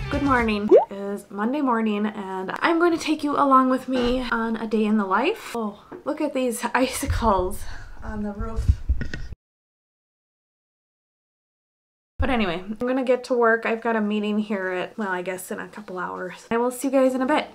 Good morning. It is Monday morning and I'm going to take you along with me on a day in the life. Oh, look at these icicles on the roof. But anyway, I'm gonna get to work. I've got a meeting here at, well, I guess in a couple hours. I will see you guys in a bit.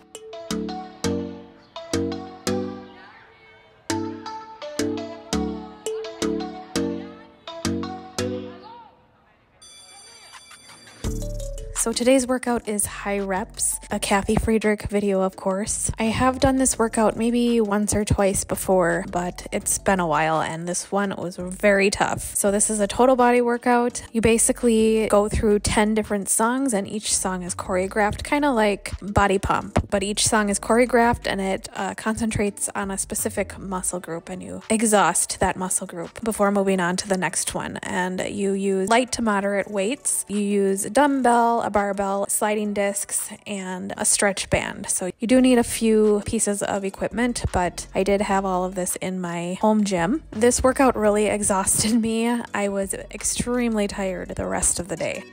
So today's workout is high reps, a Kathy Friedrich video, of course. I have done this workout maybe once or twice before, but it's been a while and this one was very tough. So this is a total body workout. You basically go through 10 different songs and each song is choreographed, kind of like Body Pump, but each song is choreographed and it concentrates on a specific muscle group and you exhaust that muscle group before moving on to the next one. And you use light to moderate weights. You use a dumbbell, a barbell, sliding discs, and a stretch band. So you do need a few pieces of equipment, but I did have all of this in my home gym. This workout really exhausted me. I was extremely tired the rest of the day.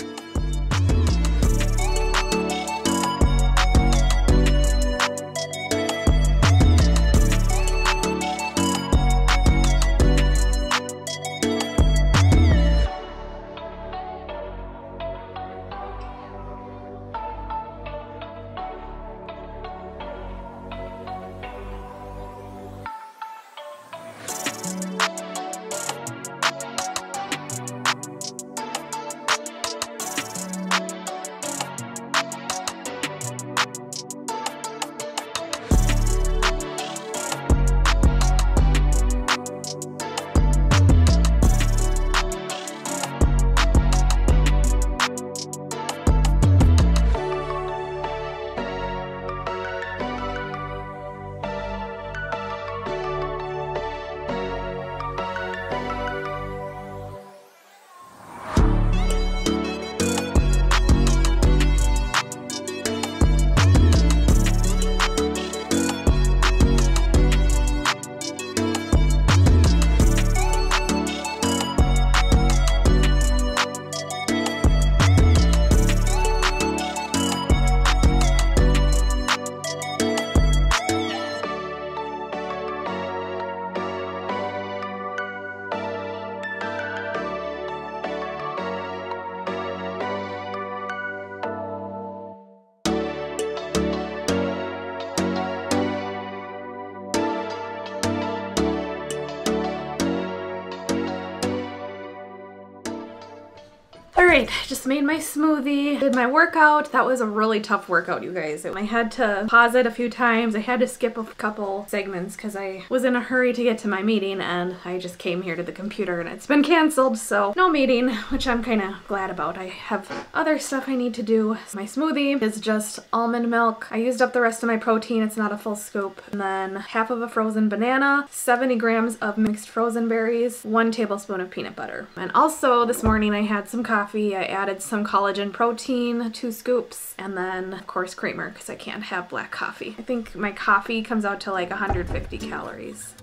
Alright, just made my smoothie, did my workout. That was a really tough workout, you guys. I had to pause it a few times. I had to skip a couple segments because I was in a hurry to get to my meeting and I just came here to the computer and it's been canceled, so no meeting, which I'm kind of glad about. I have other stuff I need to do. My smoothie is just almond milk. I used up the rest of my protein. It's not a full scoop. And then half of a frozen banana, 70 grams of mixed frozen berries, 1 tablespoon of peanut butter. And also this morning I had some coffee. I added some collagen protein, 2 scoops, and then of course creamer because I can't have black coffee. I think my coffee comes out to like 150 calories.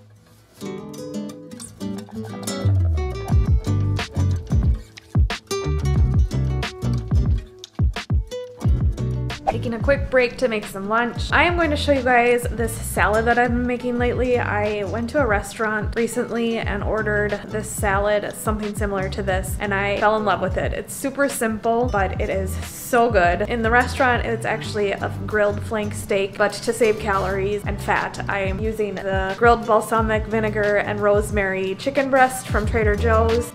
Taking a quick break to make some lunch. I am going to show you guys this salad that I've been making lately. I went to a restaurant recently and ordered this salad, something similar to this, and I fell in love with it. It's super simple, but it is so good. In the restaurant, it's actually a grilled flank steak, but to save calories and fat, I am using the grilled balsamic vinegar and rosemary chicken breast from Trader Joe's.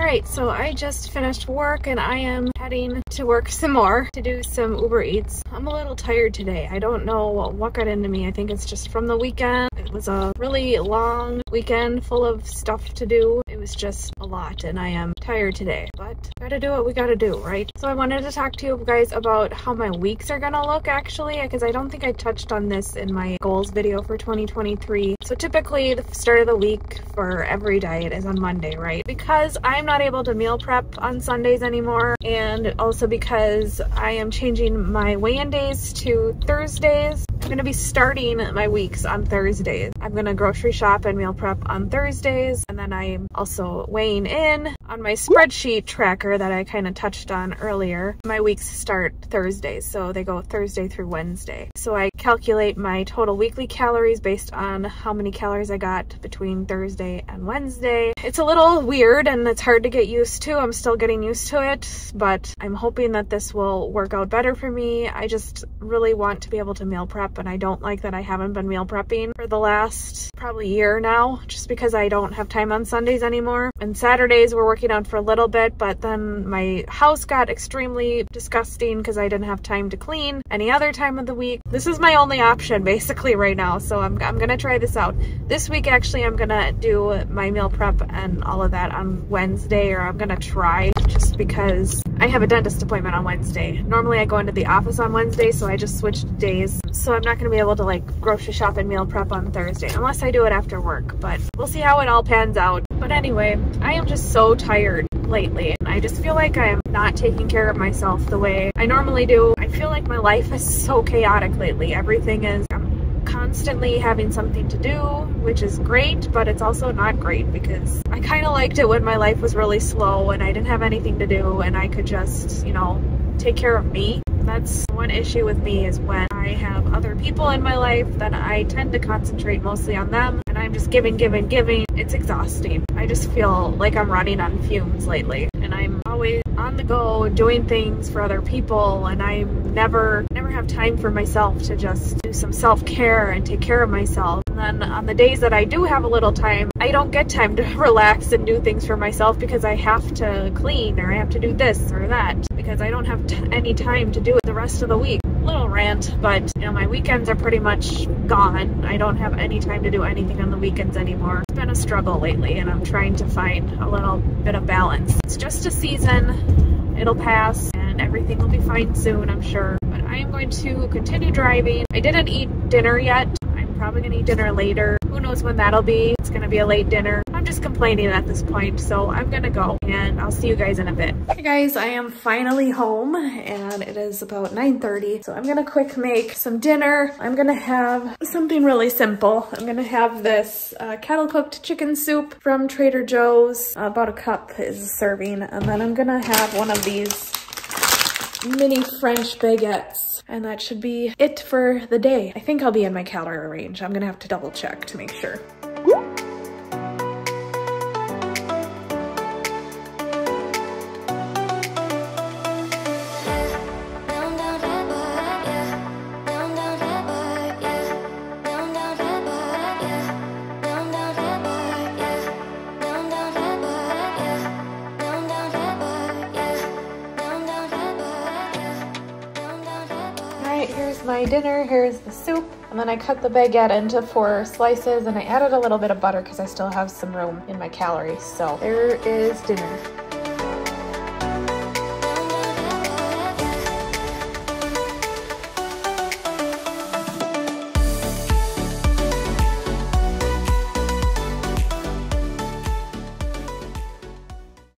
right, so I just finished work and I am heading to work some more to do some Uber Eats. I'm a little tired today. I don't know what got into me. I think it's just from the weekend. It was a really long weekend full of stuff to do. It was just a lot and I am tired today, but gotta do what we gotta do, right? So I wanted to talk to you guys about how my weeks are gonna look actually, because I don't think I touched on this in my goals video for 2023. So typically the start of the week for every diet is on Monday, right? Because I'm not able to meal prep on Sundays anymore, and also because I am changing my weigh-in days to Thursdays. I'm gonna be starting my weeks on Thursdays. I'm gonna grocery shop and meal prep on Thursdays, and then I'm also weighing in on my spreadsheet tracker that I kind of touched on earlier. My weeks start Thursdays, so they go Thursday through Wednesday. So I calculate my total weekly calories based on how many calories I got between Thursday and Wednesday. It's a little weird and it's hard to get used to. I'm still getting used to it, but I'm hoping that this will work out better for me. I just really want to be able to meal prep, and I don't like that I haven't been meal prepping for the last probably year now, just because I don't have time on Sundays anymore. And Saturdays we're working out for a little bit, but then my house got extremely disgusting because I didn't have time to clean any other time of the week. This is my only option basically right now, so I'm gonna try this out. This week actually I'm gonna do my meal prep and all of that on Wednesday, or I'm gonna try, just because I have a dentist appointment on Wednesday. Normally I go into the office on Wednesday, so I just switched days. So I'm not gonna be able to like grocery shop and meal prep on Thursday unless I do it after work, but we'll see how it all pans out. But anyway, I am just so tired lately, and I just feel like I am not taking care of myself the way I normally do. I feel like my life is so chaotic lately. Everything is, I'm constantly having something to do, which is great, but it's also not great, because I kind of liked it when my life was really slow and I didn't have anything to do and I could just, you know, take care of me. That's one issue with me, is when I have other people in my life, then I tend to concentrate mostly on them, and I'm just giving. It's exhausting. I just feel like I'm running on fumes lately, and I'm always on the go doing things for other people, and I never have time for myself to just do some self-care and take care of myself. And then on the days that I do have a little time, I don't get time to relax and do things for myself because I have to clean, or I have to do this or that, because I don't have any time to do it the rest of the week. Little rant, but you know, my weekends are pretty much gone. I don't have any time to do anything on the weekends anymore. It's been a struggle lately, and I'm trying to find a little bit of balance. It's just a season. It'll pass and everything will be fine soon, I'm sure. But I am going to continue driving. I didn't eat dinner yet. I'm probably gonna eat dinner later. Who knows when that'll be? It's gonna be a late dinner. I'm just complaining at this point, so I'm gonna go, and I'll see you guys in a bit. Hey guys, I am finally home, and it is about 9:30, so I'm gonna quick make some dinner. I'm gonna have something really simple. I'm gonna have this kettle cooked chicken soup from Trader Joe's. About a cup is a serving, and then I'm gonna have one of these mini French baguettes, and that should be it for the day. I think I'll be in my calorie range. I'm gonna have to double check to make sure. Here's my dinner, here's the soup, and then I cut the baguette into 4 slices, and I added a little bit of butter because I still have some room in my calories. So there is dinner.